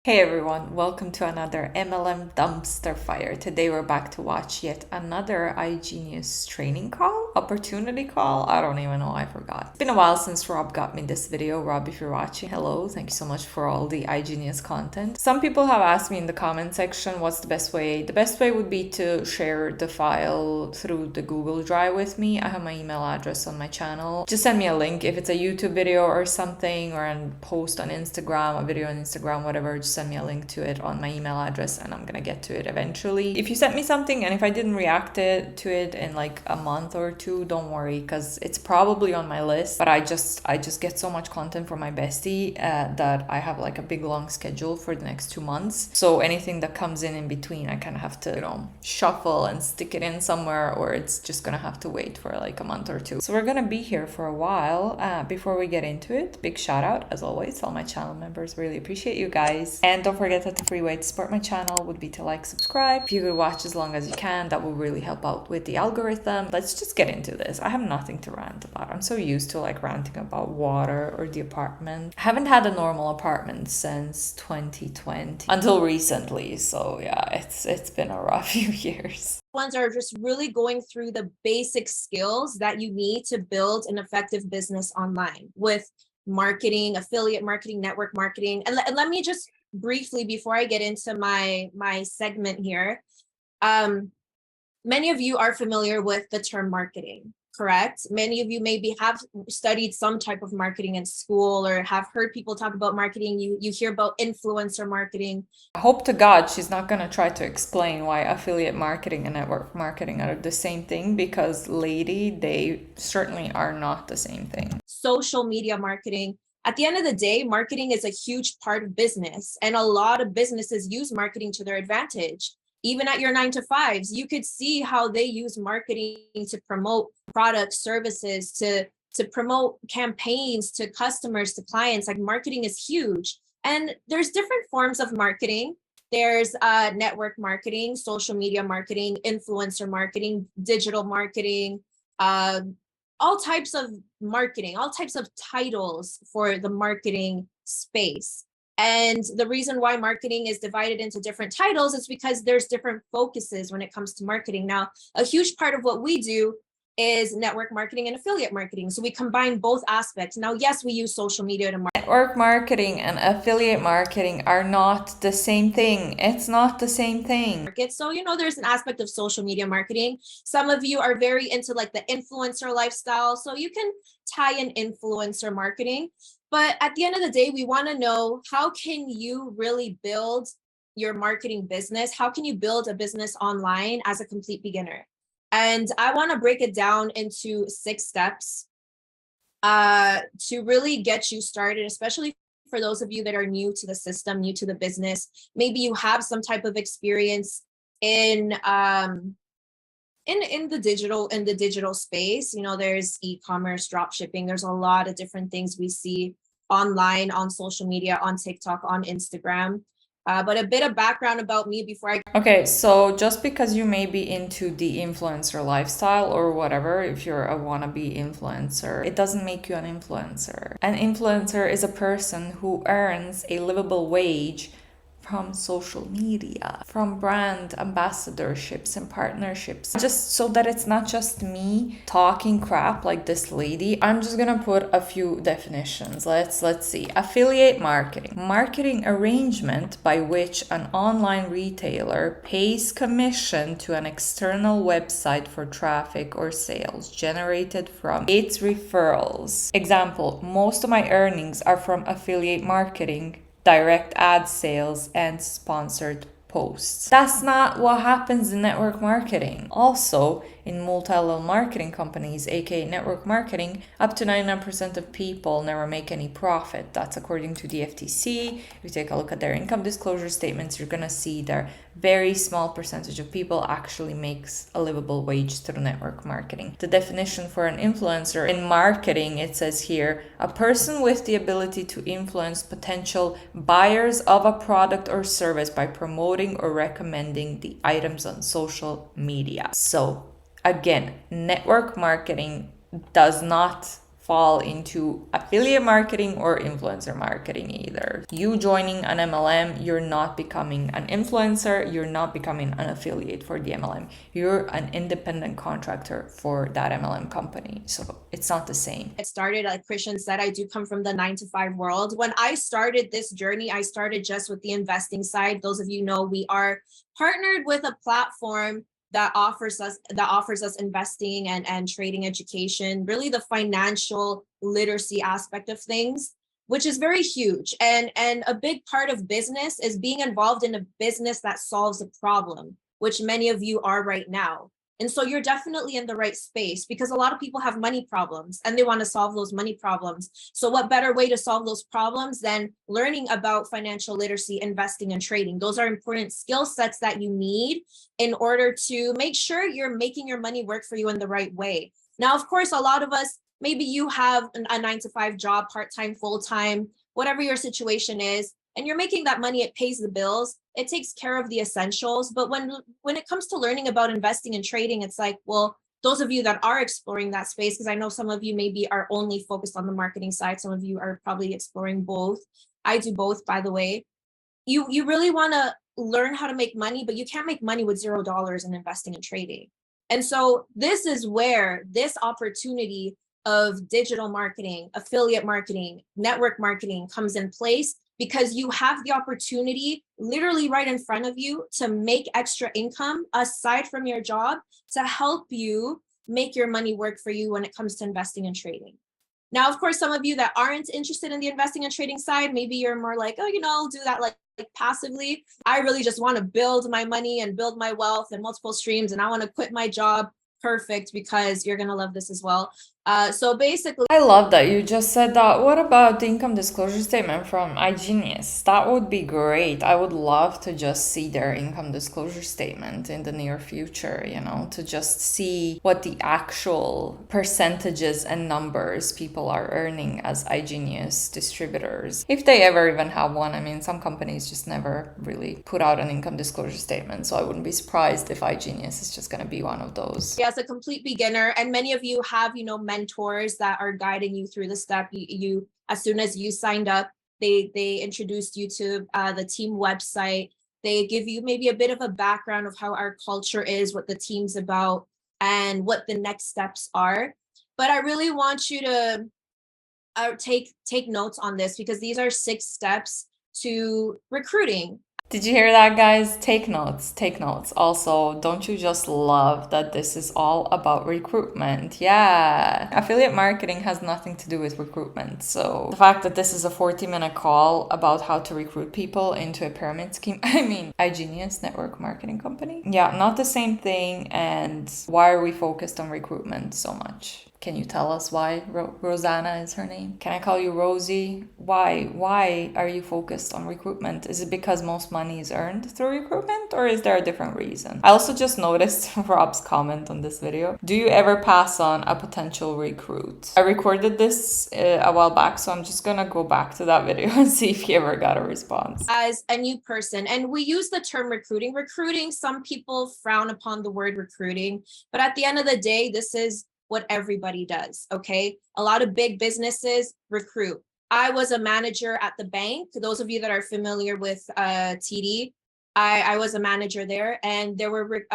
Hey everyone, welcome to another MLM dumpster fire. Today we're back to watch yet another iGenius training call, opportunity call. I don't even know, I forgot. It's been a while since Rob got me this video. Rob, if you're watching, hello, thank you so much for all the iGenius content. Some people have asked me in the comment section what's the best way. The best way would be to share the file through the Google Drive with me. I have my email address on my channel. Just send me a link if it's a YouTube video or something, or a post on Instagram, a video on Instagram, whatever. Just send me a link to it on my email address and I'm gonna get to it eventually. If you sent me something and if I didn't react to it in like a month or two, don't worry, because it's probably on my list. But I just get so much content from my bestie that I have like a big long schedule for the next 2 months. So anything that comes in between, I kind of have to, shuffle and stick it in somewhere, or it's just gonna have to wait for like a month or two. So we're gonna be here for a while. Before we get into it, big shout out as always to all my channel members. Really appreciate you guys. And don't forget that the free way to support my channel would be to like, subscribe. If you could watch as long as you can, that will really help out with the algorithm. Let's just get into this. I have nothing to rant about. I'm so used to like ranting about water or the apartment. I haven't had a normal apartment since 2020 until recently. So yeah, it's been a rough few years. Ones are just really going through the basic skills that you need to build an effective business online with marketing, affiliate marketing, network marketing. And let me just briefly, before I get into my segment here, many of you are familiar with the term marketing, correct? Many of you maybe have studied some type of marketing in school or have heard people talk about marketing. You hear about influencer marketing. I hope to God she's not going to try to explain why affiliate marketing and network marketing are the same thing, because lady, they certainly are not the same thing. Social media marketing. At the end of the day, marketing is a huge part of business, and a lot of businesses use marketing to their advantage. Even at your 9-to-5s, you could see how they use marketing to promote products, services, to promote campaigns to customers, to clients. Like, marketing is huge. And there's different forms of marketing. There's network marketing, social media marketing, influencer marketing, digital marketing, all types of marketing, all types of titles for the marketing space. And the reason why marketing is divided into different titles is because there's different focuses when it comes to marketing. Now, a huge part of what we do is network marketing and affiliate marketing. So we combine both aspects. Now, yes, we use social media to market. Network marketing and affiliate marketing are not the same thing. It's not the same thing. So, there's an aspect of social media marketing. Some of you are very into like the influencer lifestyle. So you can tie in influencer marketing. But at the end of the day, we want to know, how can you really build your marketing business? How can you build a business online as a complete beginner? And I want to break it down into 6 steps to really get you started, especially for those of you that are new to the system, new to the business. Maybe you have some type of experience in the digital space. There's e-commerce, drop shipping. There's a lot of different things we see online, on social media, on TikTok, on Instagram. But a bit of background about me before I... Okay, so just because you may be into the influencer lifestyle or whatever, if you're a wannabe influencer, it doesn't make you an influencer. An influencer is a person who earns a livable wage from social media, from brand ambassadorships and partnerships. Just so that it's not just me talking crap like this lady, I'm just gonna put a few definitions. Let's see. Affiliate marketing. Marketing arrangement by which an online retailer pays commission to an external website for traffic or sales generated from its referrals. Example, most of my earnings are from affiliate marketing, direct ad sales, and sponsored posts. That's not what happens in network marketing. Also, in multi-level marketing companies, aka network marketing, up to 99% of people never make any profit. That's according to the FTC. If you take a look at their income disclosure statements, you're gonna see their very small percentage of people actually makes a livable wage through network marketing. The definition for an influencer in marketing, it says here, a person with the ability to influence potential buyers of a product or service by promoting or recommending the items on social media. So again, network marketing does not fall into affiliate marketing or influencer marketing either. You joining an MLM, you're not becoming an influencer, you're not becoming an affiliate for the MLM. You're an independent contractor for that MLM company. So it's not the same. It started, like Christian said, I do come from the 9-to-5 world. When I started this journey, I started just with the investing side. Those of you know, we are partnered with a platform that offers us investing and trading education, really the financial literacy aspect of things, which is very huge. And a big part of business is being involved in a business that solves a problem, which many of you are right now. And so you're definitely in the right space, because a lot of people have money problems and they want to solve those money problems. So what better way to solve those problems than learning about financial literacy, investing, and trading? Those are important skill sets that you need in order to make sure you're making your money work for you in the right way. Now, of course, a lot of us, maybe you have a 9-to-5 job, part-time, full-time, whatever your situation is, and you're making that money, it pays the bills, it takes care of the essentials. But when it comes to learning about investing and trading, it's like, well, those of you that are exploring that space, because I know some of you maybe are only focused on the marketing side, some of you are probably exploring both. I do both, by the way. You really want to learn how to make money, but you can't make money with $0 in investing and trading. And so this is where this opportunity of digital marketing, affiliate marketing, network marketing comes in place, because you have the opportunity literally right in front of you to make extra income aside from your job to help you make your money work for you when it comes to investing and trading. Now, of course, some of you that aren't interested in the investing and trading side, maybe you're more like, oh, I'll do that like passively. I really just want to build my money and build my wealth and multiple streams, and I want to quit my job. Perfect, because you're going to love this as well. So basically, I love that you just said that. What about the income disclosure statement from iGenius? That would be great. I would love to just see their income disclosure statement in the near future, to just see what the actual percentages and numbers people are earning as iGenius distributors. If they ever even have one. I mean, some companies just never really put out an income disclosure statement. So I wouldn't be surprised if iGenius is just going to be one of those. Yeah, as a complete beginner, and many of you have, mentors that are guiding you through the step. You as soon as you signed up, they introduced you to the team website. They give you maybe a bit of a background of how our culture is, what the team's about, and what the next steps are. But I really want you to take notes on this, because these are 6 steps to recruiting. Did you hear that, guys? Take notes, take notes. Also, don't you just love that this is all about recruitment? Yeah. Affiliate marketing has nothing to do with recruitment. So the fact that this is a 40-minute call about how to recruit people into a pyramid scheme, I mean, iGenius network marketing company. Yeah, not the same thing. And why are we focused on recruitment so much? Can you tell us why? Rosanna is her name. Can I call you Rosie? Why are you focused on recruitment? Is it because most money is earned through recruitment, or is there a different reason? I also just noticed Rob's comment on this video. Do you ever pass on a potential recruit? I recorded this a while back, so I'm just gonna go back to that video and see if he ever got a response. As a new person, and we use the term recruiting, some people frown upon the word recruiting, but at the end of the day, this is what everybody does, okay? A lot of big businesses recruit. I was a manager at the bank. Those of you that are familiar with TD, I was a manager there, and there were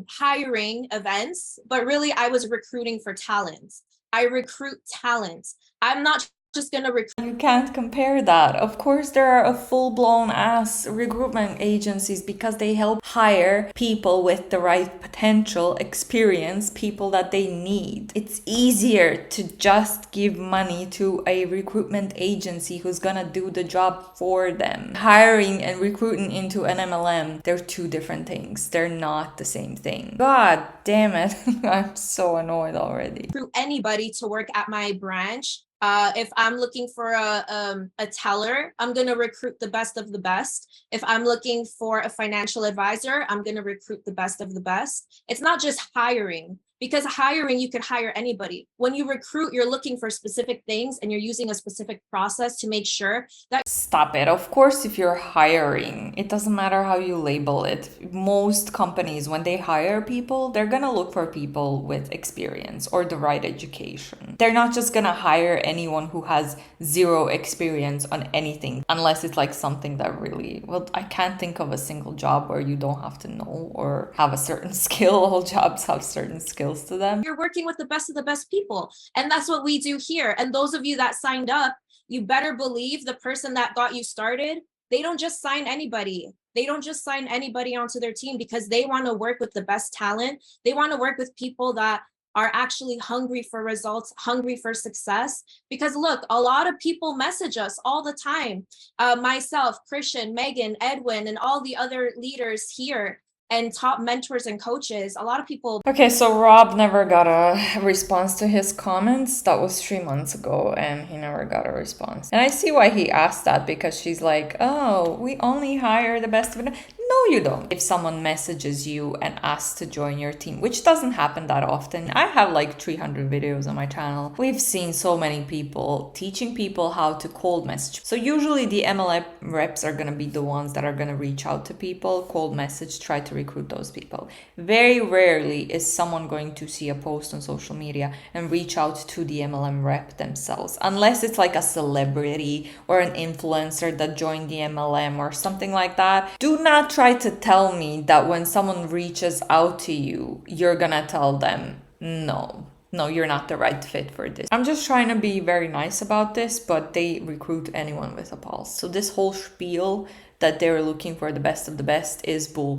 hiring events, but really I was recruiting for talent. I recruit talent. I'm not just gonna recruit. You can't compare that. Of course, there are a full-blown ass recruitment agencies, because they help hire people with the right potential, experience, people that they need. It's easier to just give money to a recruitment agency who's gonna do the job for them. Hiring and recruiting into an MLM, they're 2 different things. They're not the same thing. God damn it. I'm so annoyed already. Recruit anybody to work at my branch. If I'm looking for a teller, I'm going to recruit the best of the best. If I'm looking for a financial advisor, I'm going to recruit the best of the best. It's not just hiring. Because hiring, you could hire anybody. When you recruit, you're looking for specific things and you're using a specific process to make sure that. Stop it. Of course, if you're hiring, it doesn't matter how you label it. Most companies, when they hire people, they're gonna look for people with experience or the right education. They're not just gonna hire anyone who has zero experience on anything, unless it's like something that really, well, I can't think of a single job where you don't have to know or have a certain skill. All jobs have certain skills to them. You're working with the best of the best people. And that's what we do here. And those of you that signed up, you better believe the person that got you started, they don't just sign anybody. They don't just sign anybody onto their team because they want to work with the best talent. They want to work with people that are actually hungry for results, hungry for success. Because look, a lot of people message us all the time. Myself, Christian, Megan, Edwin, and all the other leaders here and top mentors and coaches, a lot of people. Okay, so Rob never got a response to his comments. That was 3 months ago, and he never got a response. And I see why he asked that, because she's like, oh, we only hire the best of it. No, you don't. If someone messages you and asks to join your team, which doesn't happen that often. I have like 300 videos on my channel. We've seen so many people teaching people how to cold message. So usually the MLM reps are going to be the ones that are going to reach out to people, cold message, try to recruit those people. Very rarely is someone going to see a post on social media and reach out to the MLM rep themselves, unless it's like a celebrity or an influencer that joined the MLM or something like that. Do not try to tell me that when someone reaches out to you, you're gonna tell them, no, you're not the right fit for this. I'm just trying to be very nice about this, but they recruit anyone with a pulse. So this whole spiel that they're looking for the best of the best is bull,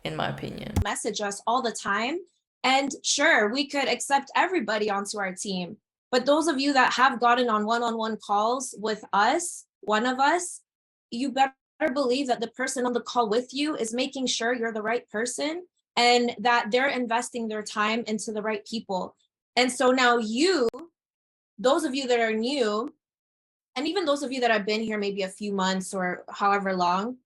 in my opinion. Message us all the time. And sure, we could accept everybody onto our team. But those of you that have gotten on one-on-one calls with us, one of us, you better believe that the person on the call with you is making sure you're the right person and that they're investing their time into the right people. And so now those of you that are new, and even those of you that have been here maybe a few months or however long,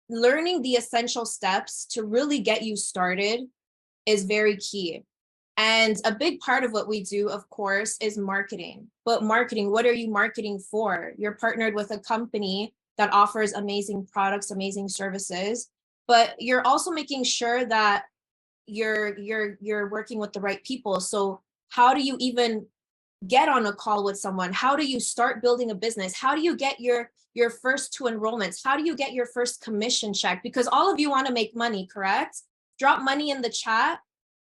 learning the essential steps to really get you started is very key. And a big part of what we do, of course, is marketing. But marketing, what are you marketing for? You're partnered with a company that offers amazing products, amazing services, but you're also making sure that you're working with the right people. So how do you even get on a call with someone? How do you start building a business? How do you get your first 2 enrollments? How do you get your first commission check? Because all of you want to make money, correct? Drop money in the chat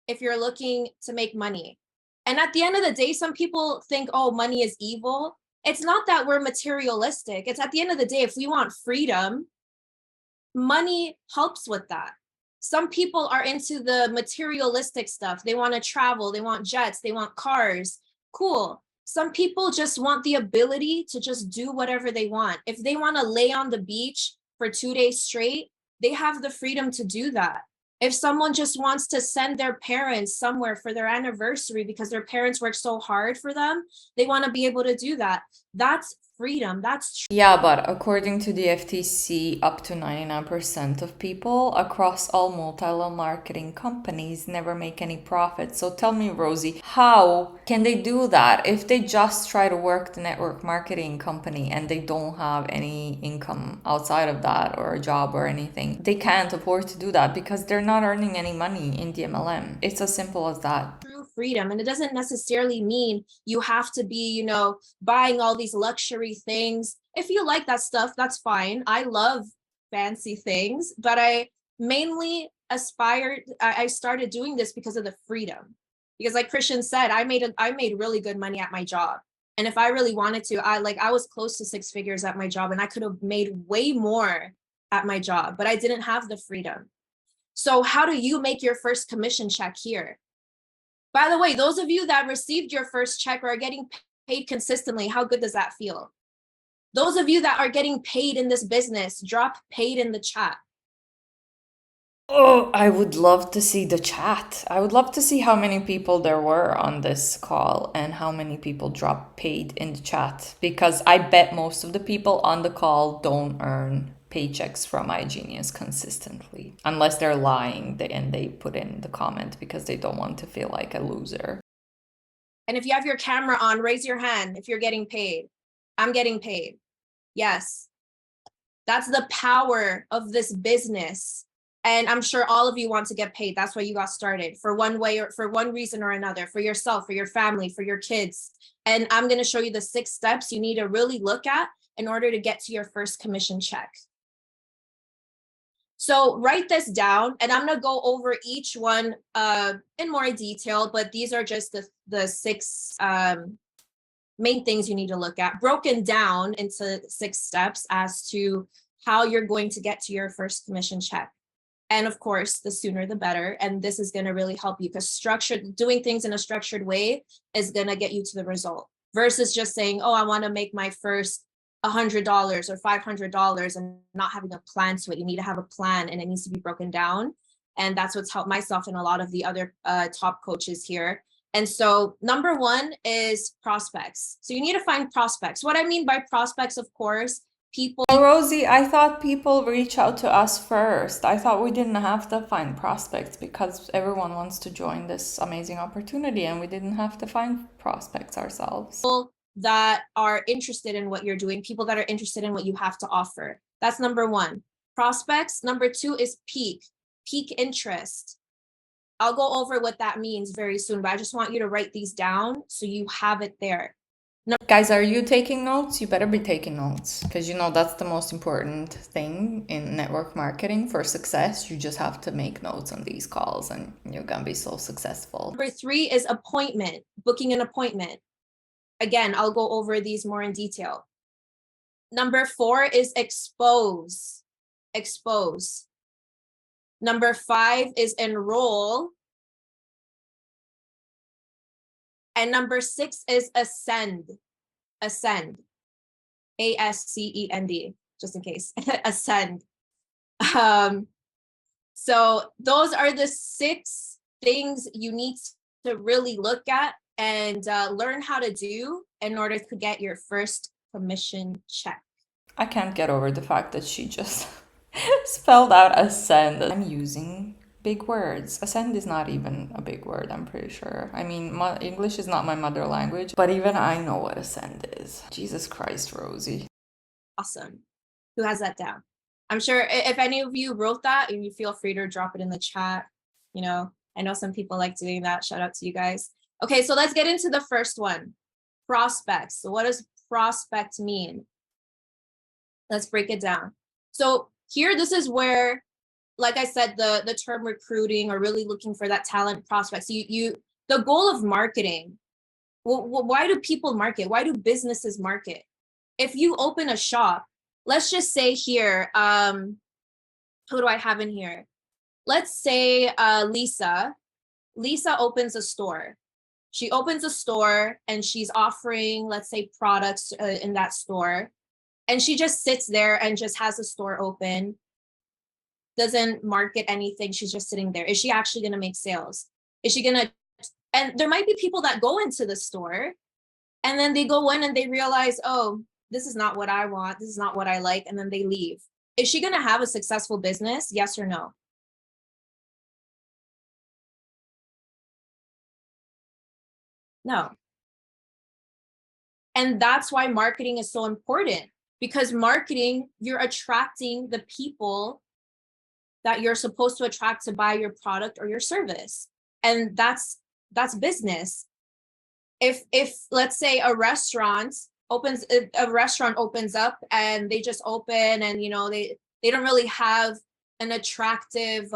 if you're looking to make money. And at the end of the day, some people think, oh, money is evil. It's not that we're materialistic. It's at the end of the day, if we want freedom, money helps with that. Some people are into the materialistic stuff. They want to travel, they want jets, they want cars. Cool. Some people just want the ability to just do whatever they want. If they want to lay on the beach for 2 days straight, they have the freedom to do that. If someone just wants to send their parents somewhere for their anniversary because their parents worked so hard for them, they want to be able to do that. That's freedom. That's yeah, but according to the FTC, up to 99% of people across all multi-level marketing companies never make any profit. So tell me, Rosie, how can they do that if they just try to work the network marketing company and they don't have any income outside of that or a job or anything? They can't afford to do that because they're not earning any money in the MLM. It's as simple as that. True freedom. And it doesn't necessarily mean you have to be, buying all these luxury things. If you like that stuff, that's fine. I love fancy things, but I mainly I started doing this because of the freedom. Because like Christian said, I made really good money at my job. And if I really wanted to, I was close to 6 figures at my job and I could have made way more at my job, but I didn't have the freedom. So how do you make your first commission check here? By the way, those of you that received your first check or are getting paid consistently, how good does that feel? Those of you that are getting paid in this business, drop paid in the chat. Oh, I would love to see the chat. I would love to see how many people there were on this call and how many people dropped paid in the chat, because I bet most of the people on the call don't earn paychecks from iGenius consistently, unless they're lying and they put in the comment because they don't want to feel like a loser. And if you have your camera on, raise your hand if you're getting paid. I'm getting paid. Yes. That's the power of this business. And I'm sure all of you want to get paid. That's why you got started, for one way or for one reason or another, for yourself, for your family, for your kids. And I'm going to show you the 6 steps you need to really look at in order to get to your first commission check. So write this down, and I'm going to go over each one in more detail, but these are just the 6 main things you need to look at, broken down into 6 steps as to how you're going to get to your first commission check. And of course, the sooner the better. And this is going to really help you, because doing things in a structured way is going to get you to the result, versus just saying, oh, I want to make my first $100 or $500 and not having a plan to it. You need to have a plan, and it needs to be broken down. And that's what's helped myself and a lot of the other top coaches here. And so number 1 is prospects. So you need to find prospects. What I mean by prospects, of course, people. Oh, Rosie, I thought people reach out to us first. I thought we didn't have to find prospects because everyone wants to join this amazing opportunity, and we didn't have to find prospects ourselves. People that are interested in what you're doing, people that are interested in what you have to offer. That's number 1. Prospects. Number 2 is peak interest. I'll go over what that means very soon, but I just want you to write these down so you have it there. Guys, are you taking notes? You better be taking notes, because you know that's the most important thing in network marketing for success. You just have to make notes on these calls and you're gonna be so successful. Number 3 is appointment, booking an appointment. Again, I'll go over these more in detail. Number 4 is expose. Number 5 is enroll. And number 6 is ascend. ASCEND, just in case. Ascend. So those are the 6 things you need to really look at and learn how to do in order to get your first commission check. I can't get over the fact that she just spelled out ascend. I'm using big words. Ascend is not even a big word, I'm pretty sure. I mean, English is not my mother language, but even I know what ascend is. Jesus Christ, Rosie. Awesome. Who has that down? I'm sure if any of you wrote that, and you feel free to drop it in the chat. You know, I know some people like doing that. Shout out to you guys. Okay, so let's get into the first one. Prospects. So what does prospect mean? Let's break it down. So here, this is where, like I said, the term recruiting, or really looking for that talent prospects. The goal of marketing. Why do people market? Why do businesses market? If you open a shop, let's just say here, who do I have in here? Let's say Lisa. Lisa opens a store. She opens a store and she's offering, let's say, products in that store. And she just sits there and just has the store open, doesn't market anything. She's just sitting there. Is she actually going to make sales? Is she going to? And there might be people that go into the store and then they go in and they realize, oh, this is not what I want. This is not what I like. And then they leave. Is she going to have a successful business? Yes or no? No. And that's why marketing is so important, because marketing, you're attracting the people that you're supposed to attract to buy your product or your service. And that's business. If let's say a restaurant opens up and they just open, and they don't really have an attractive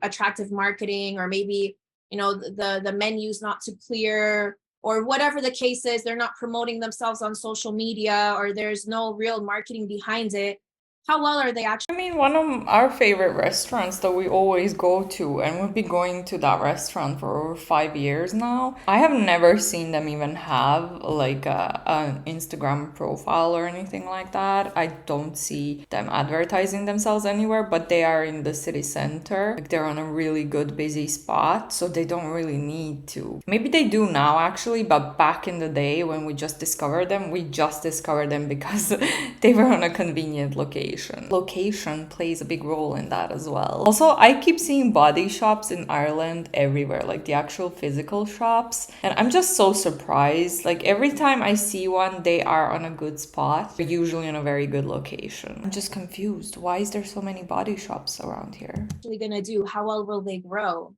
attractive marketing, or maybe the menu's not too clear, or whatever the case is, they're not promoting themselves on social media, or there's no real marketing behind it. How well are they actually? I mean, one of our favorite restaurants that we always go to, and we've been going to that restaurant for over 5 years now. I have never seen them even have like an Instagram profile or anything like that. I don't see them advertising themselves anywhere, but they are in the city center. Like they're on a really good, busy spot, so they don't really need to. Maybe they do now actually, but back in the day when we just discovered them, we just discovered them because they were on a convenient location. Location plays a big role in that as well. Also, I keep seeing body shops in Ireland everywhere, like the actual physical shops. And I'm just so surprised. Like every time I see one, they are on a good spot. They're usually in a very good location. I'm just confused. Why is there so many body shops around here? Going to do? How well will they grow?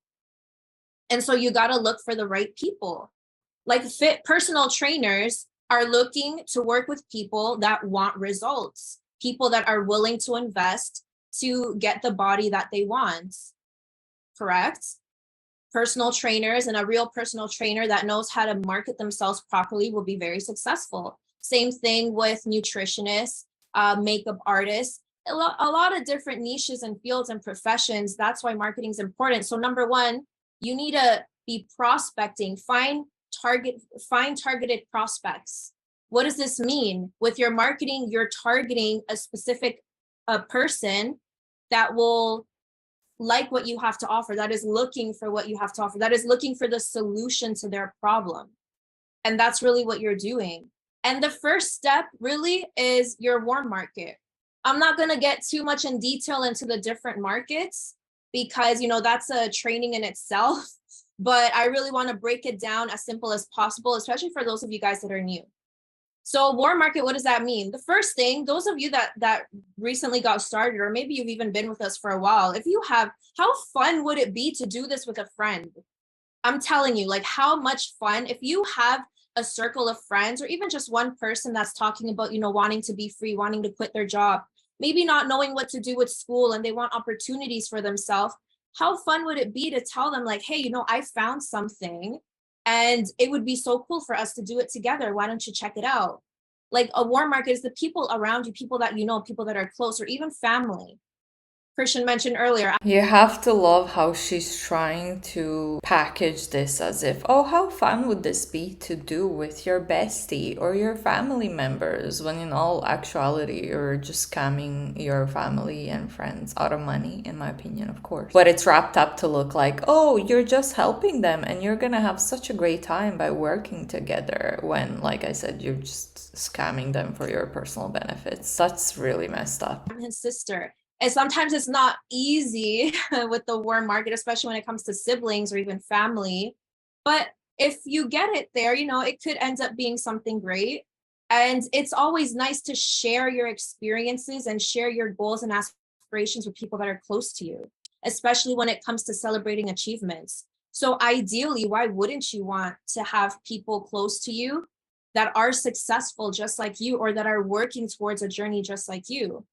And so you got to look for the right people. Like fit personal trainers are looking to work with people that want results, people that are willing to invest to get the body that they want. Correct? Personal trainers and a real personal trainer that knows how to market themselves properly will be very successful. Same thing with nutritionists, makeup artists, a lot of different niches and fields and professions. That's why marketing is important. So number one, you need to be prospecting, find targeted prospects. What does this mean? With your marketing, you're targeting a specific person that will like what you have to offer, that is looking for what you have to offer, that is looking for the solution to their problem. And that's really what you're doing. And the first step really is your warm market. I'm not going to get too much in detail into the different markets because, that's a training in itself. But I really want to break it down as simple as possible, especially for those of you guys that are new. So warm market, what does that mean? The first thing, those of you that recently got started, or maybe you've even been with us for a while, if you have, how fun would it be to do this with a friend? I'm telling you, like how much fun, if you have a circle of friends or even just one person that's talking about, wanting to be free, wanting to quit their job, maybe not knowing what to do with school and they want opportunities for themselves. How fun would it be to tell them like, hey, I found something and it would be so cool for us to do it together. Why don't you check it out? Like a warm market is the people around you, people that people that are close, or even family. Christian mentioned earlier. You have to love how she's trying to package this as if, oh, how fun would this be to do with your bestie or your family members, when in all actuality, you're just scamming your family and friends out of money, in my opinion, of course. But it's wrapped up to look like, oh, you're just helping them and you're gonna have such a great time by working together, when, like I said, you're just scamming them for your personal benefits. That's really messed up. His sister. And sometimes it's not easy with the warm market, especially when it comes to siblings or even family. But if you get it there, it could end up being something great. And it's always nice to share your experiences and share your goals and aspirations with people that are close to you, especially when it comes to celebrating achievements. So ideally, why wouldn't you want to have people close to you that are successful just like you, or that are working towards a journey just like you?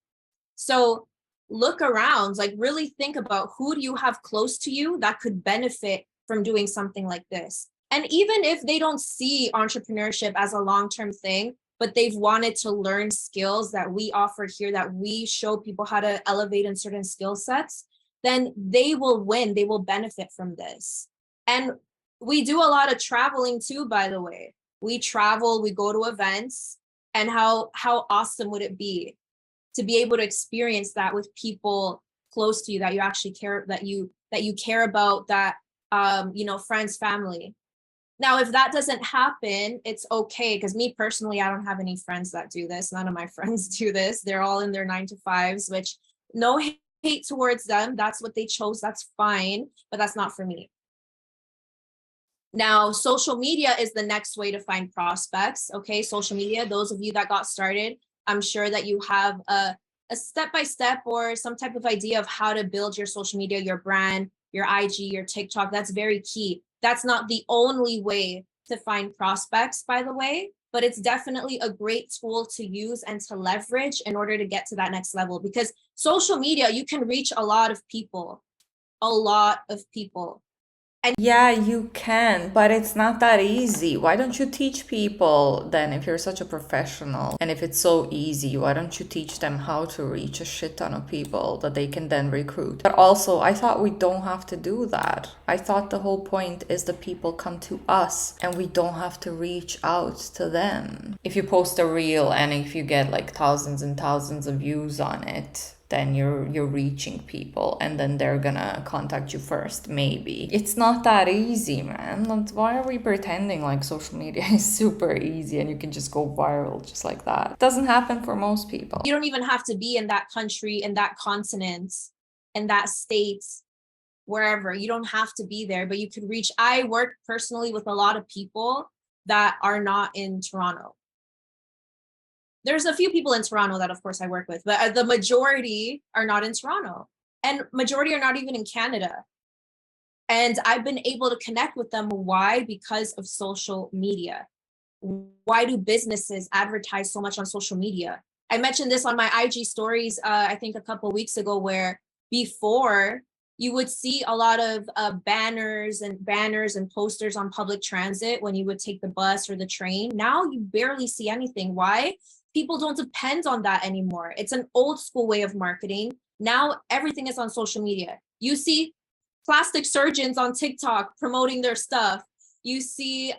So look around, like really think about who do you have close to you that could benefit from doing something like this. And even if they don't see entrepreneurship as a long-term thing, but they've wanted to learn skills that we offer here, that we show people how to elevate in certain skill sets, then they will win, they will benefit from this. And we do a lot of traveling too, by the way. We travel, we go to events, and how awesome would it be to be able to experience that with people close to you that you actually care, that you care about, that friends, family. Now, if that doesn't happen, it's okay, because me personally, I don't have any friends that do this. None of my friends do this. They're all in their 9-to-5s, which no hate towards them. That's what they chose. That's fine, but that's not for me. Now, social media is the next way to find prospects. Okay, social media, those of you that got started, I'm sure that you have a step-by-step or some type of idea of how to build your social media, your brand, your IG, your TikTok. That's very key. That's not the only way to find prospects, by the way, but it's definitely a great tool to use and to leverage in order to get to that next level. Because social media, you can reach a lot of people, Yeah, you can, but it's not that easy. Why don't you teach people then, if you're such a professional and if it's so easy, why don't you teach them how to reach a shit ton of people that they can then recruit? But also, I thought we don't have to do that. I thought the whole point is the people come to us and we don't have to reach out to them. If you post a reel and if you get like thousands and thousands of views on it, then you're reaching people and then they're gonna contact you first, maybe. It's not that easy, man. Why are we pretending like social media is super easy and you can just go viral just like that? It doesn't happen for most people. You don't even have to be in that country, in that continent, in that state, wherever. You don't have to be there, but you could reach. I work personally with a lot of people that are not in Toronto. There's a few people in Toronto that of course I work with, but the majority are not in Toronto, and majority are not even in Canada. And I've been able to connect with them. Why? Because of social media. Why do businesses advertise so much on social media? I mentioned this on my IG stories, I think a couple of weeks ago, where before you would see a lot of banners and posters on public transit when you would take the bus or the train. Now you barely see anything. Why? People don't depend on that anymore. It's an old school way of marketing. Now everything is on social media. You see plastic surgeons on TikTok promoting their stuff. You see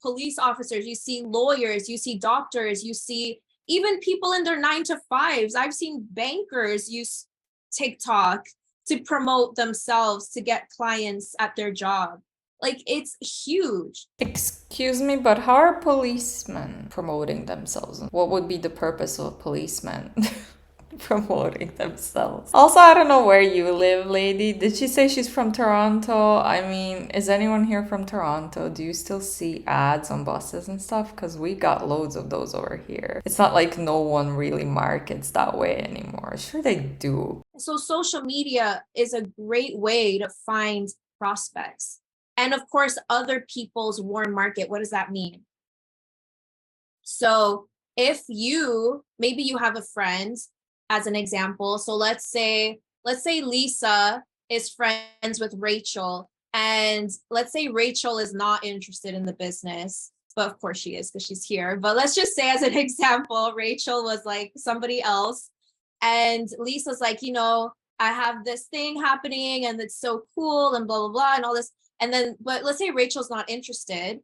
police officers, you see lawyers, you see doctors, you see even people in their 9 to 5s. I've seen bankers use TikTok to promote themselves to get clients at their job. Like, it's huge. Excuse me, but how are policemen promoting themselves? What would be the purpose of a policeman promoting themselves? Also, I don't know where you live, lady. Did she say she's from Toronto? I mean, is anyone here from Toronto? Do you still see ads on buses and stuff? Because we got loads of those over here. It's not like no one really markets that way anymore. Sure, they do. So social media is a great way to find prospects. And of course, other people's warm market. What does that mean? So if maybe you have a friend, as an example. So let's say Lisa is friends with Rachel, and let's say Rachel is not interested in the business, but of course she is because she's here. But let's just say, as an example, Rachel was like somebody else, and Lisa's like, I have this thing happening and it's so cool and blah blah blah and all this. And then, but let's say Rachel's not interested.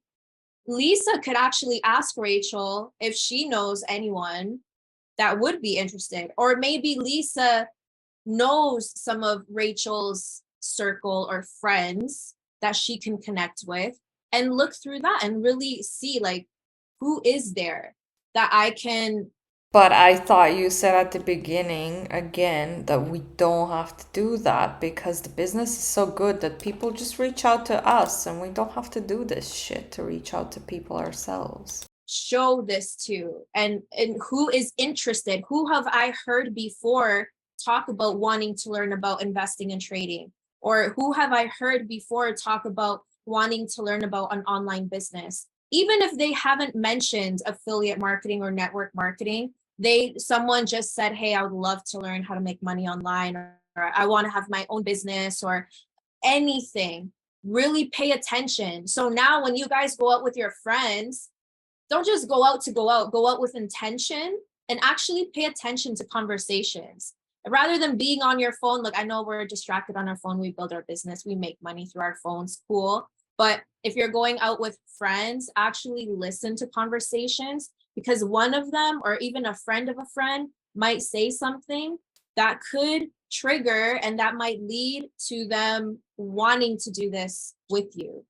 Lisa could actually ask Rachel if she knows anyone that would be interested. Or maybe Lisa knows some of Rachel's circle or friends that she can connect with, and look through that and really see, like, who is there that I can. But I thought you said at the beginning again that we don't have to do that because the business is so good that people just reach out to us and we don't have to do this shit to reach out to people ourselves. Show this to, and who is interested. Who have I heard before talk about wanting to learn about investing and trading? Or who have I heard before talk about wanting to learn about an online business? Even if they haven't mentioned affiliate marketing or network marketing, someone just said, hey, I would love to learn how to make money online, or I want to have my own business, or anything. Really pay attention. So now when you guys go out with your friends, don't just go out to go out with intention, and actually pay attention to conversations rather than being on your phone. Look, I know we're distracted on our phone. We build our business, we make money through our phones. Cool. But if you're going out with friends, actually listen to conversations, because one of them, or even a friend of a friend, might say something that could trigger and that might lead to them wanting to do this with you.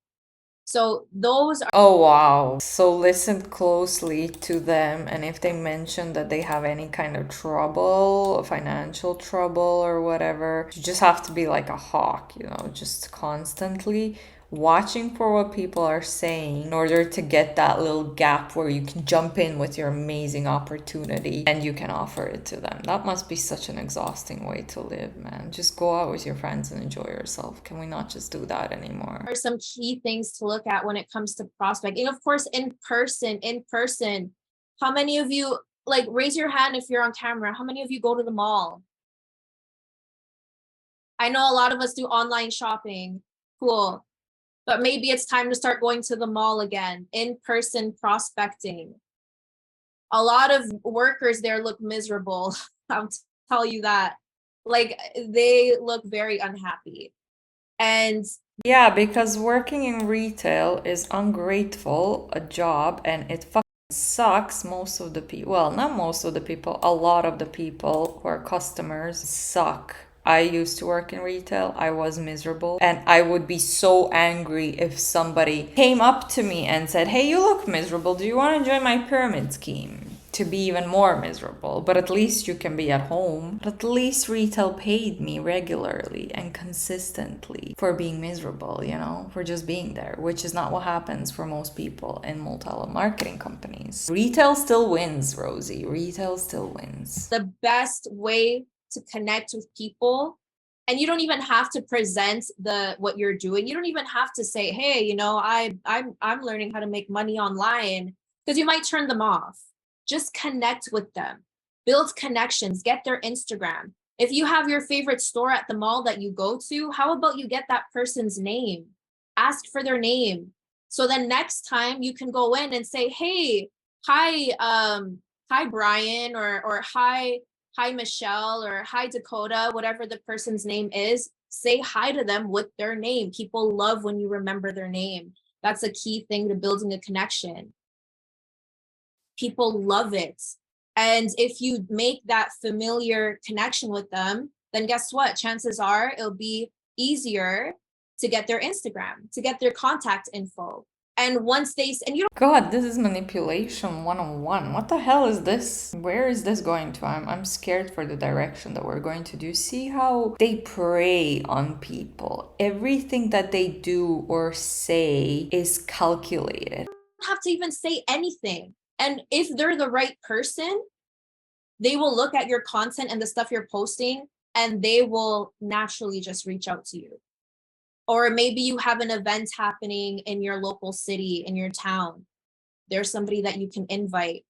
So those are. Oh, wow. So listen closely to them, and if they mention that they have any kind of trouble, financial trouble or whatever, you just have to be like a hawk, just constantly watching for what people are saying in order to get that little gap where you can jump in with your amazing opportunity and you can offer it to them. That must be such an exhausting way to live, man. Just go out with your friends and enjoy yourself. Can we not just do that anymore? Are some key things to look at when it comes to prospecting. Of course, in person. How many of you, like, raise your hand if you're on camera, how many of you go to the mall? I know a lot of us do online shopping. Cool. But maybe it's time to start going to the mall again, in-person prospecting. A lot of workers there look miserable. I'll tell you that. Like, they look very unhappy. And Yeah, because working in retail is ungrateful a job, and it fucking sucks. Most of the people, well, not most of the people, a lot of the people who are customers suck. I used to work in retail. I was miserable, and I would be so angry if somebody came up to me and said, "Hey, you look miserable. Do you want to join my pyramid scheme?" To be even more miserable. But at least you can be at home. But at least retail paid me regularly and consistently for being miserable, you know, for just being there, which is not what happens for most people in multi-level marketing companies. Retail still wins, Rosie. Retail still wins. the best way to connect with people, and you don't even have to present what you're doing. You don't even have to say, hey, you know, I'm learning how to make money online, because you might turn them off. Just connect with them, build connections, get their Instagram. If you have your favorite store at the mall that you go to, how about you get that person's name? Ask for their name. So then next time you can go in and say, hey, hi Brian, or hi Michelle, or hi Dakota, whatever the person's name is. Say hi to them with their name. People love when you remember their name. That's a key thing to building a connection. People love it. And if you make that familiar connection with them, then guess what? Chances are it'll be easier to get their Instagram, to get their contact info. And once and you don't. God, this is manipulation 101. What the hell is this? Where is this going to? I'm scared for the direction that we're going to do. See how they prey on people. Everything that they do or say is calculated. Have to even say anything. And if they're the right person, they will look at your content and the stuff you're posting, and they will naturally just reach out to you. Or maybe you have an event happening in your local city, in your town. There's somebody that you can invite.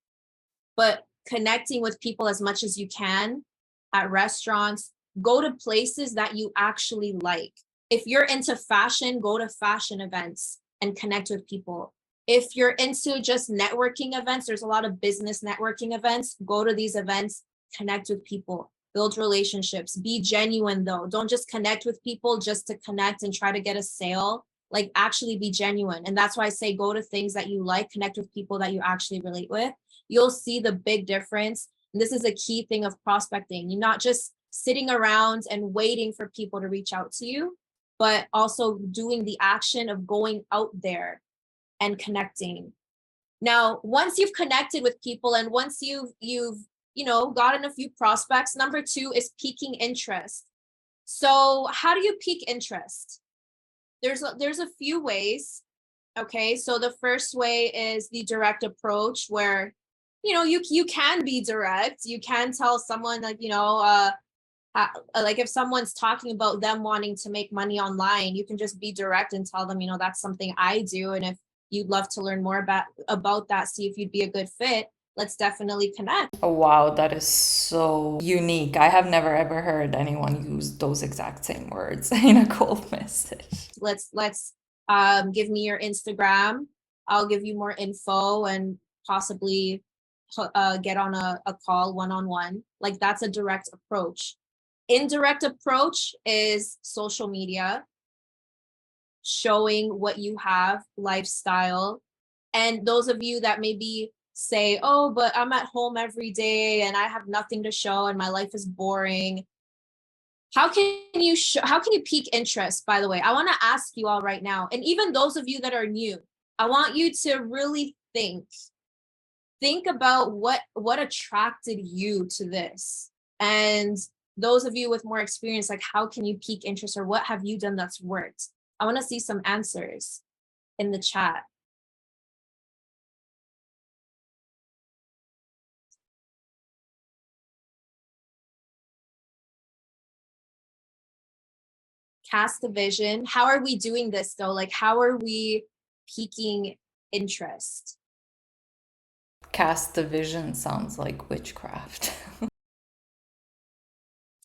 But connecting with people as much as you can at restaurants, go to places that you actually like. If you're into fashion, go to fashion events and connect with people. If you're into just networking events, there's a lot of business networking events. Go to these events, connect with people, build relationships. Be genuine though. Don't just connect with people just to connect and try to get a sale. Like, actually be genuine. And that's why I say go to things that you like, connect with people that you actually relate with. You'll see the big difference. And this is a key thing of prospecting. You're not just sitting around and waiting for people to reach out to you, but also doing the action of going out there and connecting. Now, once you've connected with people, and once you've gotten a few prospects, number 2 is piquing interest. So how do you pique interest? There's a few ways. Okay, so the first way is the direct approach, where you can be direct. You can tell someone, like, like if someone's talking about them wanting to make money online, you can just be direct and tell them, that's something I do, and if you'd love to learn more about that, see if you'd be a good fit, let's definitely connect. Oh, wow, that is so unique. I have never ever heard anyone use those exact same words in a cold message. Let's give me your Instagram. I'll give you more info and possibly get on a call one-on-one. Like, that's a direct approach. Indirect approach is social media, showing what you have, lifestyle. And those of you that maybe say, oh, but I'm at home every day and I have nothing to show and my life is boring. How can you pique interest? By the way, I want to ask you all right now, and even those of you that are new, I want you to really think about what attracted you to this. And those of you with more experience, like, how can you pique interest, or what have you done that's worked? I want to see some answers in the chat. Cast the vision. How are we doing this though? Like, how are we piquing interest? Cast the vision sounds like witchcraft.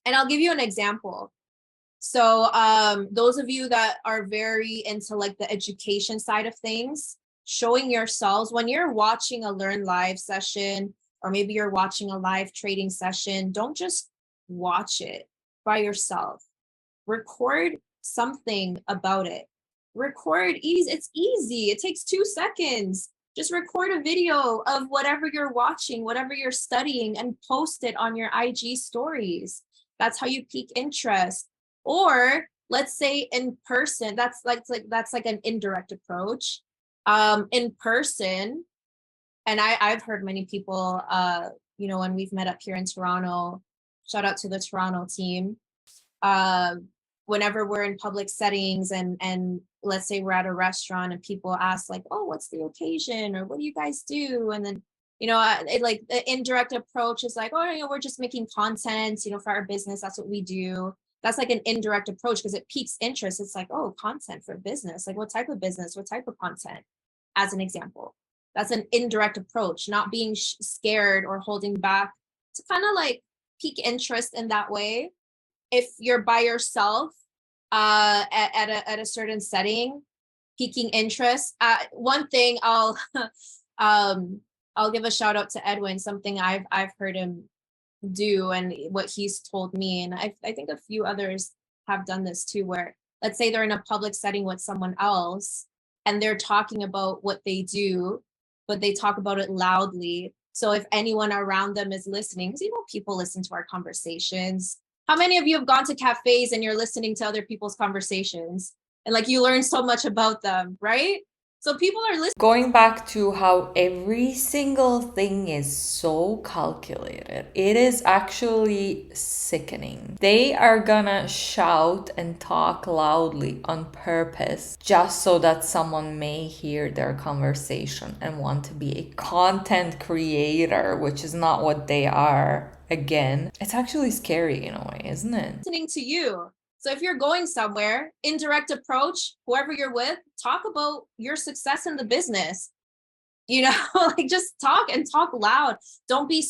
And I'll give you an example. So those of you that are very into like the education side of things, showing yourselves when you're watching a Learn Live session, or maybe you're watching a live trading session, don't just watch it by yourself. Record something about it. Record easy. It's easy. It takes 2 seconds. Just record a video of whatever you're watching, whatever you're studying, and post it on your IG stories. That's how you pique interest. Or let's say in person, that's like an indirect approach. In person, and I've heard many people, when we've met up here in Toronto, shout out to the Toronto team. Whenever we're in public settings and let's say we're at a restaurant and people ask like, oh, what's the occasion, or what do you guys do? And then, like the indirect approach is like, oh, we're just making content, for our business. That's what we do. That's like an indirect approach because it piques interest. It's like, oh, content for business. Like what type of business, what type of content, as an example. That's an indirect approach, not being scared or holding back, to kind of like pique interest in that way. If you're by yourself at a certain setting, piquing interest. One thing I'll give a shout out to Edwin, something I've heard him do and what he's told me, and I think a few others have done this too, where let's say they're in a public setting with someone else and they're talking about what they do, but they talk about it loudly. So if anyone around them is listening, because people listen to our conversations. How many of you have gone to cafes and you're listening to other people's conversations and like you learn so much about them, right? So people are listening. Going back to how every single thing is so calculated, it is actually sickening. They are gonna shout and talk loudly on purpose just so that someone may hear their conversation and want to be a content creator, which is not what they are. Again, it's actually scary in a way, isn't it? Listening to you. So if you're going somewhere, indirect approach, whoever you're with, talk about your success in the business. Like just talk and talk loud. Don't be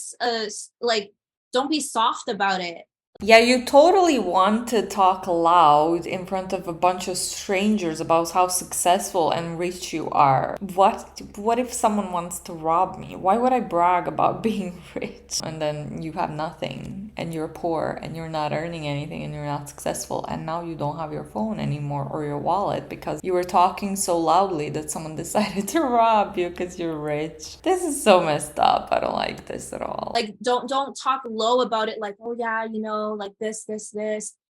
don't be soft about it. Yeah, you totally want to talk loud in front of a bunch of strangers about how successful and rich you are. What if someone wants to rob me? Why would I brag about being rich? And then you have nothing and you're poor and you're not earning anything and you're not successful, and now you don't have your phone anymore or your wallet because you were talking so loudly that someone decided to rob you because you're rich. This is so messed up. I don't like this at all. Like don't talk low about it, like, oh yeah, like this.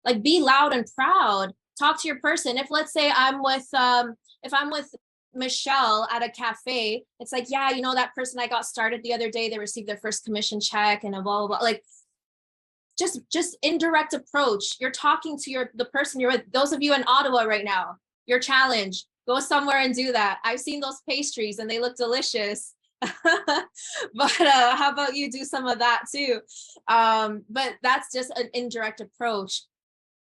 Like be loud and proud. Talk to your person. If let's say I'm with Michelle at a cafe, it's like, yeah, that person I got started the other day, they received their first commission check and a blah blah blah. Like just indirect approach. You're talking to the person you're with. Those of you in Ottawa right now, your challenge, go somewhere and do that. I've seen those pastries and they look delicious. But how about you do some of that too? But that's just an indirect approach.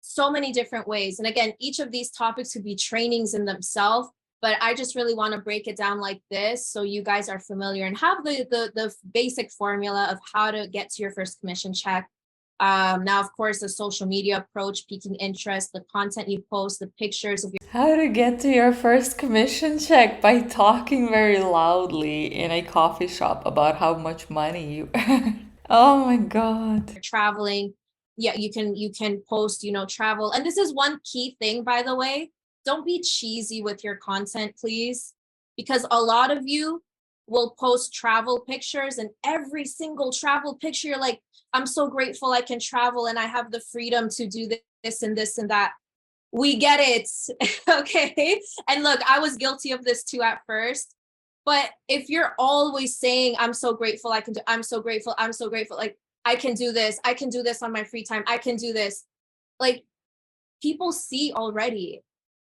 So many different ways. And again, each of these topics could be trainings in themselves, but I just really want to break it down like this so you guys are familiar and have the basic formula of how to get to your first commission check. Now, of course, the social media approach, piquing interest, the content you post, the pictures of your... How to get to your first commission check by talking very loudly in a coffee shop about how much money you earn. Oh my God. Traveling. Yeah, you can post, travel. And this is one key thing, by the way. Don't be cheesy with your content, please, because a lot of you will post travel pictures, and every single travel picture, you're like, I'm so grateful I can travel and I have the freedom to do this and this and that. We get it. Okay. And look, I was guilty of this too at first. But if you're always saying, I'm so grateful, I'm so grateful, like I can do this on my free time, I can do this. Like people see already.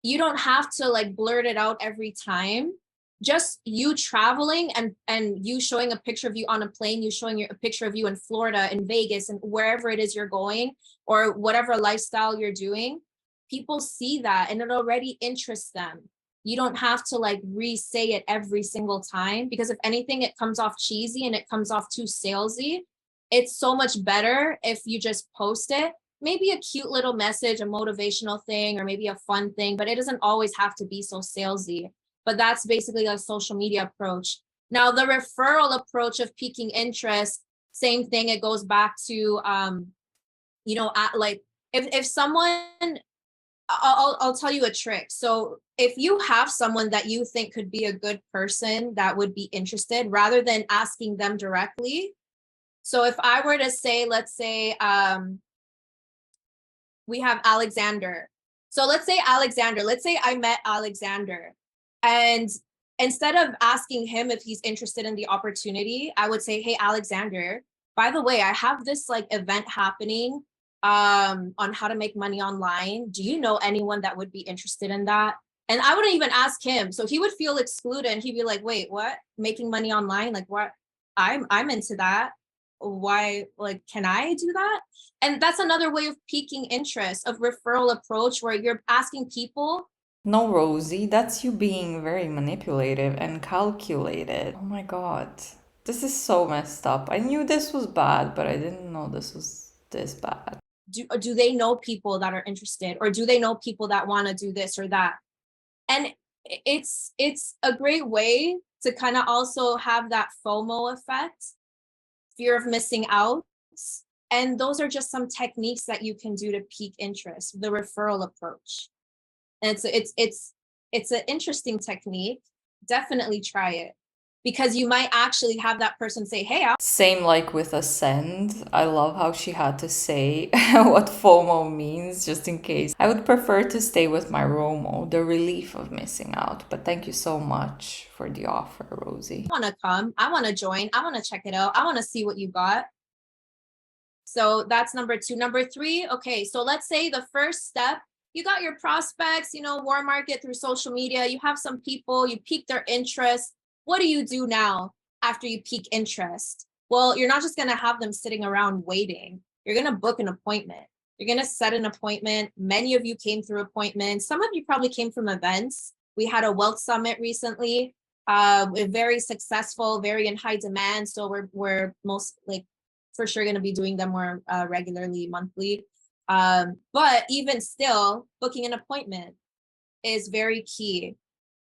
You don't have to like blurt it out every time. Just you traveling and you showing a picture of you on a plane, you showing a picture of you in Florida, in Vegas, and wherever it is you're going, or whatever lifestyle you're doing, people see that and it already interests them. You don't have to like re-say it every single time, because if anything, it comes off cheesy and it comes off too salesy. It's so much better if you just post it. maybe a cute little message, a motivational thing, or maybe a fun thing, but it doesn't always have to be so salesy. But that's basically a social media approach. Now, the referral approach of piquing interest, same thing. It goes back to, like if someone, I'll tell you a trick. So if you have someone that you think could be a good person that would be interested, rather than asking them directly. So if I were to say, let's say, we have Alexander. So let's say I met Alexander, and instead of asking him if he's interested in the opportunity, I would say, hey, Alexander, by the way, I have this like event happening on how to make money online. Do you know anyone that would be interested in that? And I wouldn't even ask him. So he would feel excluded and he'd be like, wait, what? Making money online? Like what? I'm into that. Why, like, can I do that? And that's another way of piquing interest, of referral approach, where you're asking people. No, Rosie, that's you being very manipulative and calculated. Oh my god. This is so messed up. I knew this was bad, but I didn't know this was this bad. Do they know people that are interested, or do they know people that want to do this or that? And it's a great way to kind of also have that FOMO effect, fear of missing out. And those are just some techniques that you can do to pique interest, the referral approach. And it's an interesting technique. Definitely try it, because you might actually have that person say, hey, Same like with Ascend. I love how she had to say what FOMO means, just in case. I would prefer to stay with my ROMO, the relief of missing out. But thank you so much for the offer, Rosie. I want to come, I want to join, I want to check it out, I want to see what you got. So that's number 2. Number 3, okay, so let's say the first step, you got your prospects, warm market through social media, you have some people, you pique their interest. What do you do now after you pique interest? Well, you're not just going to have them sitting around waiting. You're going to book an appointment. You're going to set an appointment. Many of you came through appointments. Some of you probably came from events. We had a wealth summit recently, very successful, very in high demand. So we're most like for sure going to be doing them more regularly, monthly. But even still, booking an appointment is very key.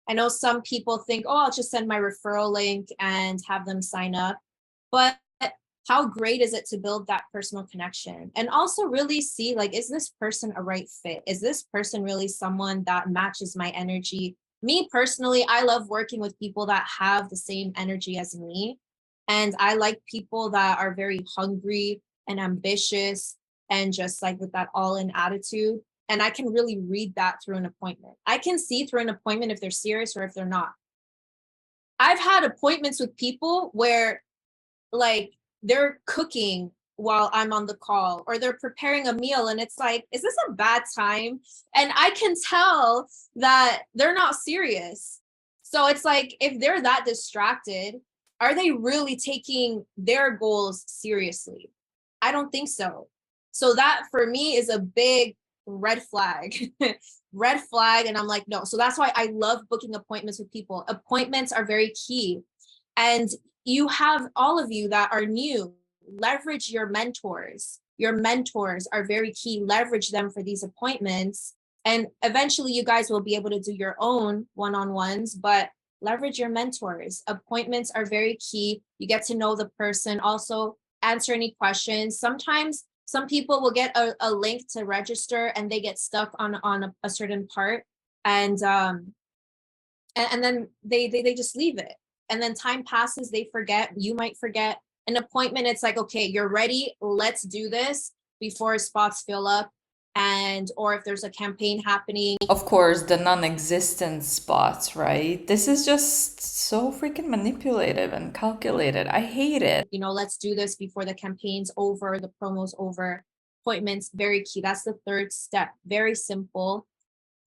I know some people think, oh, I'll just send my referral link and have them sign up. But how great is it to build that personal connection and also really see, like, is this person a right fit? Is this person really someone that matches my energy? Me personally, I love working with people that have the same energy as me. And I like people that are very hungry and ambitious and just like with that all-in attitude. And I can really read that through an appointment. I can see through an appointment if they're serious or if they're not. I've had appointments with people where like they're cooking while I'm on the call, or they're preparing a meal and it's like, is this a bad time? And I can tell that they're not serious. So it's like, if they're that distracted, are they really taking their goals seriously? I don't think so. So that for me is a big red flag. Red flag. And I'm like, no. So that's why I love booking appointments with people. Appointments are very key. And you have all of you that are new, leverage your mentors. Your mentors are very key. Leverage them for these appointments. And eventually you guys will be able to do your own one-on-ones, but leverage your mentors. Appointments are very key. You get to know the person, also answer any questions. Sometimes some people will get a link to register and they get stuck on a certain part, and then they just leave it. And then time passes, they forget, you might forget. An appointment, it's like, okay, you're ready, let's do this before spots fill up, and or if there's a campaign happening. Of course, the non-existent spots, right? This is just so freaking manipulative and calculated. I hate it. Let's do this before the campaign's over, the promo's over. Appointments, very key. That's the third step. Very simple.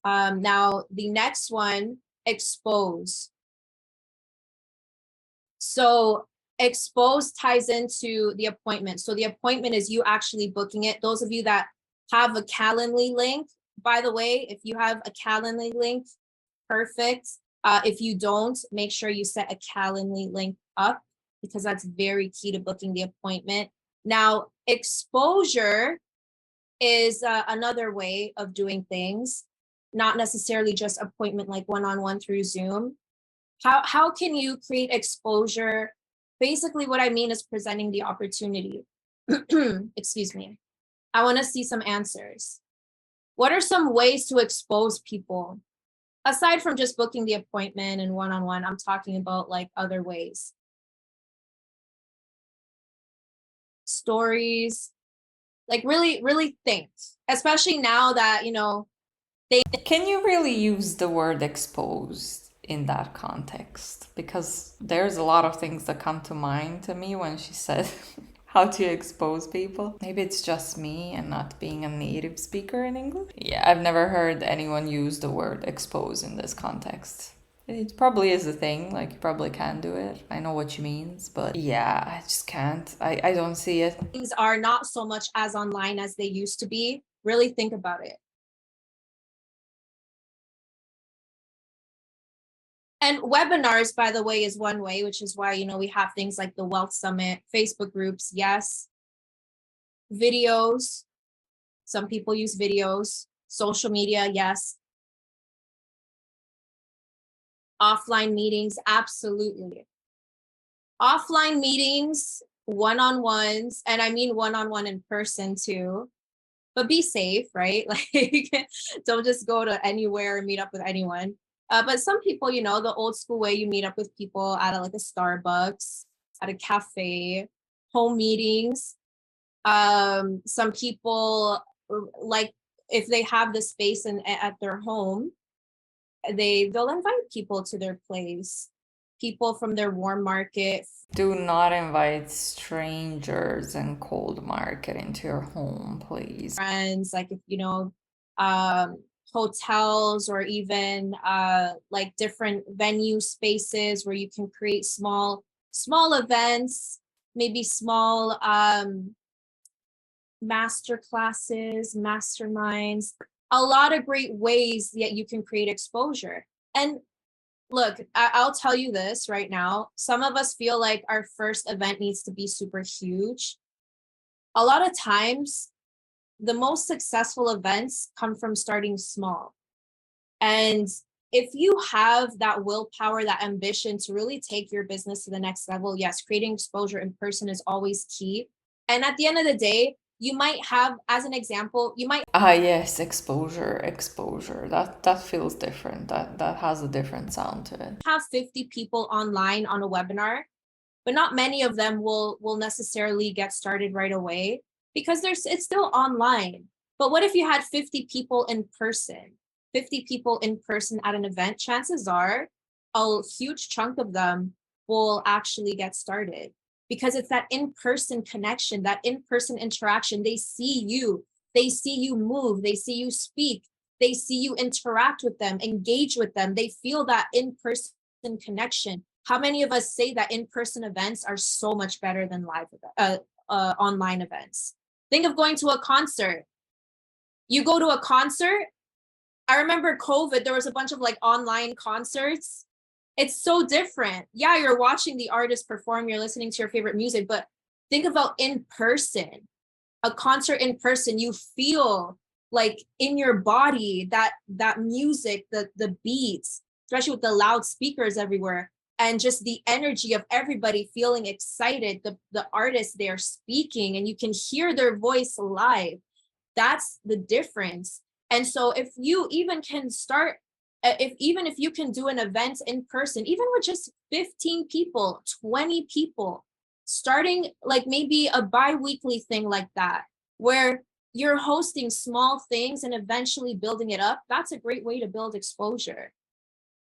Now, the next one, expose. So expose ties into the appointment. So the appointment is you actually booking it. Those of you that have a Calendly link, by the way, if you have a Calendly link, perfect. If you don't, make sure you set a Calendly link up, because that's very key to booking the appointment. Now, exposure is another way of doing things, not necessarily just appointment like one-on-one through Zoom. How can you create exposure? Basically, what I mean is presenting the opportunity. Excuse me. I want to see some answers. What are some ways to expose people? Aside from just booking the appointment and one-on-one, I'm talking about like other ways. Stories, like really think, especially now that, Can you really use the word exposed in that context? Because there's a lot of things that come to mind to me when she said how to expose people. Maybe it's just me and not being a native speaker in English. Yeah, I've never heard anyone use the word expose in this context. It probably is a thing, like you probably can do it. I know what you means, but yeah, I just can't. I don't see it. things are not so much as online as they used to be. Really think about it. And webinars, by the way, is one way, which is why, we have things like the Wealth Summit, Facebook groups, yes. Videos, some people use videos, social media, yes. Offline meetings, absolutely. Offline meetings, one-on-ones, and I mean one-on-one in person too, but be safe, right? Like, don't just go to anywhere and meet up with anyone. But some people, the old school way, you meet up with people at like a Starbucks, at a cafe, home meetings. Some people, like, if they have the space at their home, they'll invite people to their place, people from their warm market. Do not invite strangers and cold market into your home, please. Friends, like, if hotels, or even like different venue spaces where you can create small events, maybe small master classes, masterminds, a lot of great ways that you can create exposure. And look, I'll tell you this right now. Some of us feel like our first event needs to be super huge. A lot of times, the most successful events come from starting small. And if you have that willpower, that ambition to really take your business to the next level, yes, creating exposure in person is always key. And at the end of the day, you might have, as an example, you might Yes, exposure. That feels different. That has a different sound to it. have 50 people online on a webinar, but not many of them will necessarily get started right away because it's still online. But what if you had 50 people in person? 50 people in person at an event, chances are a huge chunk of them will actually get started because it's that in-person connection, that in-person interaction. They see you move, they see you speak, they see you interact with them, engage with them. They feel that in-person connection. How many of us say that in-person events are so much better than live online events? Think of going to a concert. You go to a concert. I remember COVID, there was a bunch of like online concerts. It's so different. Yeah, you're watching the artist perform, you're listening to your favorite music, but think about in person. A concert in person, you feel like in your body that music, the beats, especially with the loudspeakers everywhere, and just the energy of everybody feeling excited, the artists they're speaking, and you can hear their voice live. That's the difference. And so if you even can start, if you can do an event in person, even with just 15 people, 20 people, starting like maybe a bi-weekly thing like that, where you're hosting small things and eventually building it up, that's a great way to build exposure.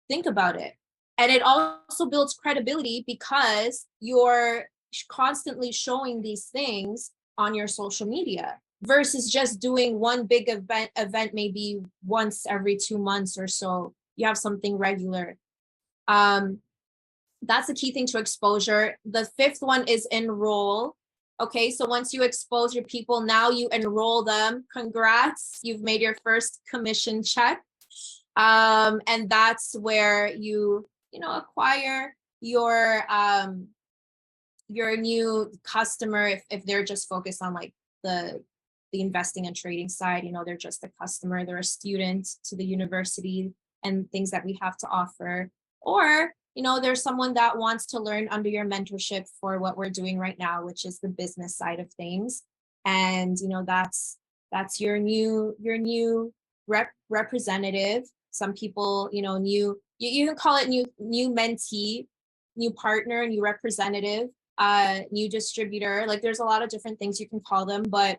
Think about it. And it also builds credibility because you're constantly showing these things on your social media versus just doing one big event maybe once every 2 months or so. You have something regular. That's a key thing to exposure. The fifth one is enroll. Okay, so once you expose your people, now you enroll them. Congrats, you've made your first commission check. And that's where you acquire your new customer if they're just focused on like the the investing and trading side. They're just a customer, they're a student to the university and things that we have to offer. Or, there's someone that wants to learn under your mentorship for what we're doing right now, which is the business side of things. And, that's your new representative. Some people, new, you can call it new mentee, new partner, new representative, new distributor. Like there's a lot of different things you can call them, but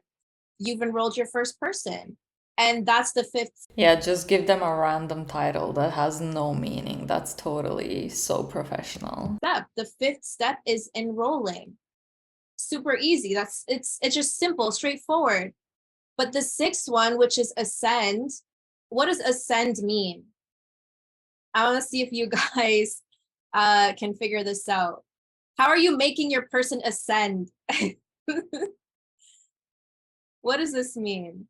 you've enrolled your first person. And that's the fifth. Yeah, just give them a random title that has no meaning. That's totally so professional. Step. The fifth step is enrolling. Super easy. It's just simple, straightforward. But the sixth one, which is ascend, what does ascend mean? I want to see if you guys can figure this out. How are you making your person ascend? What does this mean?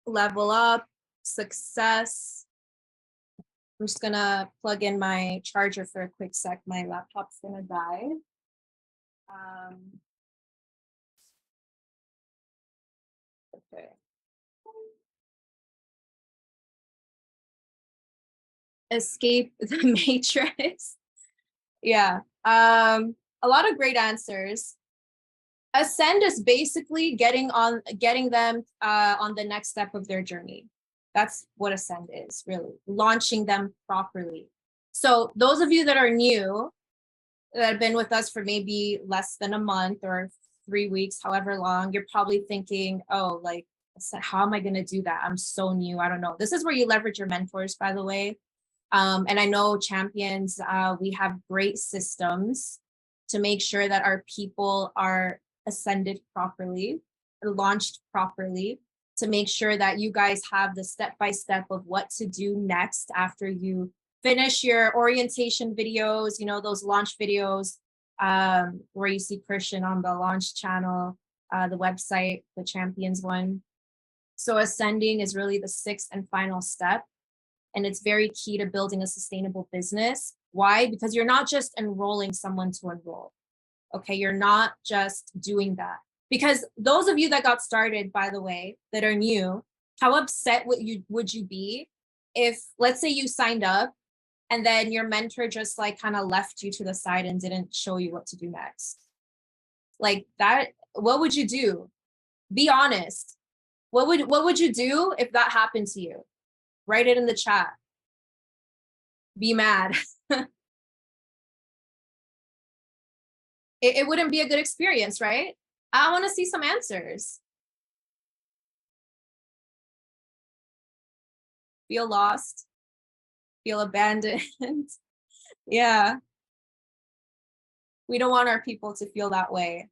Level up, success. I'm just gonna plug in my charger for a quick sec. My laptop's gonna die. Okay. Escape the matrix. Yeah. A lot of great answers. Ascend is basically getting them on the next step of their journey. That's what ascend is, really, launching them properly. So those of you that are new, that have been with us for maybe less than a month or 3 weeks, however long, you're probably thinking, oh, like, how am I going to do that? I'm so new. I don't know. This is where you leverage your mentors, by the way. And I know champions, we have great systems to make sure that our people are ascended properly, launched properly, to make sure that you guys have the step-by-step of what to do next after you finish your orientation videos, those launch videos, where you see Christian on the launch channel, the website, the champions one. So ascending is really the sixth and final step. And it's very key to building a sustainable business. Why? Because you're not just enrolling someone to enroll. Okay, you're not just doing that. Because those of you that got started, by the way, that are new, how upset would you be if, let's say, you signed up and then your mentor just like kind of left you to the side and didn't show you what to do next? Like that, what would you do? Be honest. What would you do if that happened to you? Write it in the chat. Be mad. It wouldn't be a good experience, right? I want to see some answers. Feel lost, feel abandoned. Yeah. We don't want our people to feel that way.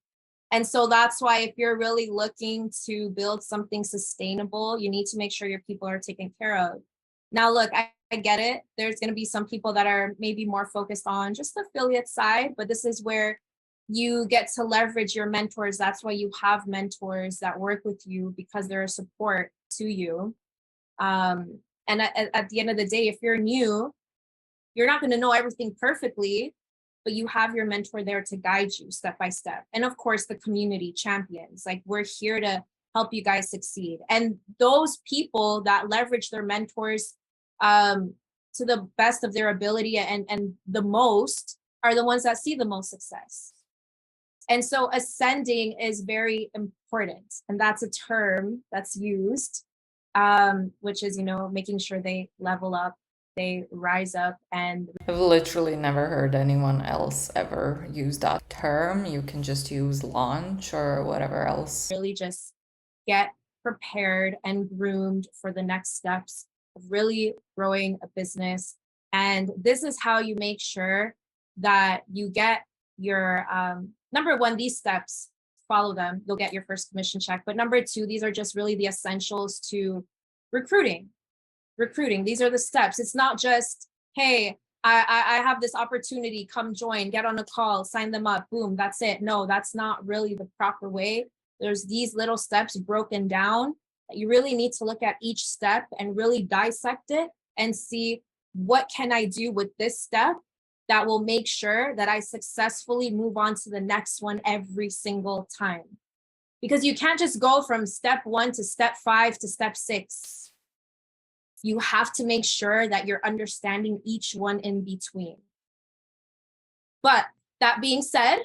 And so that's why if you're really looking to build something sustainable, you need to make sure your people are taken care of. Now, look, I get it. There's going to be some people that are maybe more focused on just the affiliate side, but this is where you get to leverage your mentors. That's why you have mentors that work with you, because they're a support to you. And at the end of the day, if you're new, you're not going to know everything perfectly, but you have your mentor there to guide you step by step. And of course, the community champions, like we're here to help you guys succeed. And those people that leverage their mentors to the best of their ability and the most are the ones that see the most success. And so ascending is very important. And that's a term that's used, which is, making sure they level up, they rise up. And I've literally never heard anyone else ever use that term. You can just use launch or whatever else. Really just get prepared and groomed for the next steps of really growing a business. And this is how you make sure that you get your, number one, these steps, follow them, you'll get your first commission check. But number two, these are just really the essentials to recruiting. These are the steps. It's not just, hey, I have this opportunity, come join, get on a call, sign them up, boom, that's it. No, that's not really the proper way. There's these little steps broken down You really need to look at each step and really dissect it and see, what can I do with this step that will make sure that I successfully move on to the next one every single time. Because you can't just go from step 1 to step 5 to step 6. You have to make sure that you're understanding each one in between. But that being said,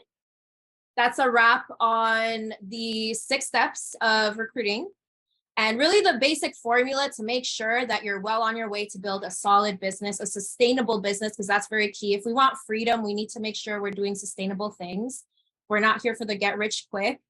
that's a wrap on the 6 steps of recruiting. And really the basic formula to make sure that you're well on your way to build a solid business, a sustainable business, because that's very key. If we want freedom, we need to make sure we're doing sustainable things. We're not here for the get rich quick.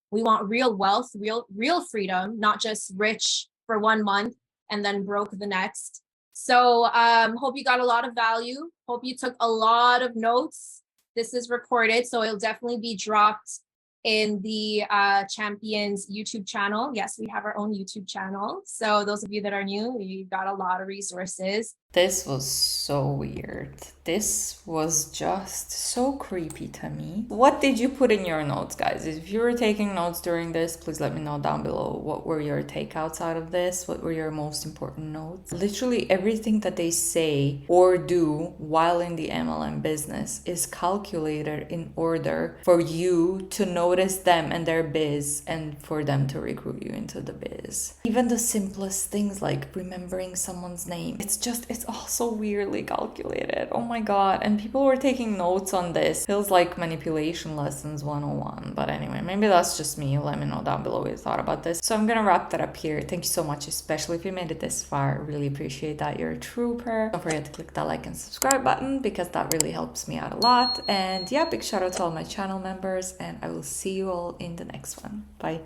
We want real wealth, real freedom, not just rich for 1 month and then broke the next. So hope you got a lot of value. Hope you took a lot of notes. This is recorded, so it'll definitely be dropped in the Champions YouTube channel. Yes, we have our own YouTube channel. So those of you that are new, you got a lot of resources. This was so weird. This was just so creepy to me. What did you put in your notes, guys? If you were taking notes during this, please let me know down below. What were your takeouts out of this? What were your most important notes? Literally everything that they say or do while in the MLM business is calculated in order for you to notice them and their biz and for them to recruit you into the biz. Even the simplest things like remembering someone's name. It's all so weirdly calculated. Oh my god. And people were taking notes on this. Feels like manipulation lessons 101. But anyway, maybe that's just me. Let me know down below what you thought about this. So I'm gonna wrap that up here. Thank you so much, especially if you made it this far. Really appreciate that. You're a trooper. Don't forget to click that like and subscribe button because that really helps me out a lot. And yeah, big shout out to all my channel members, and I will see you all in the next one. Bye.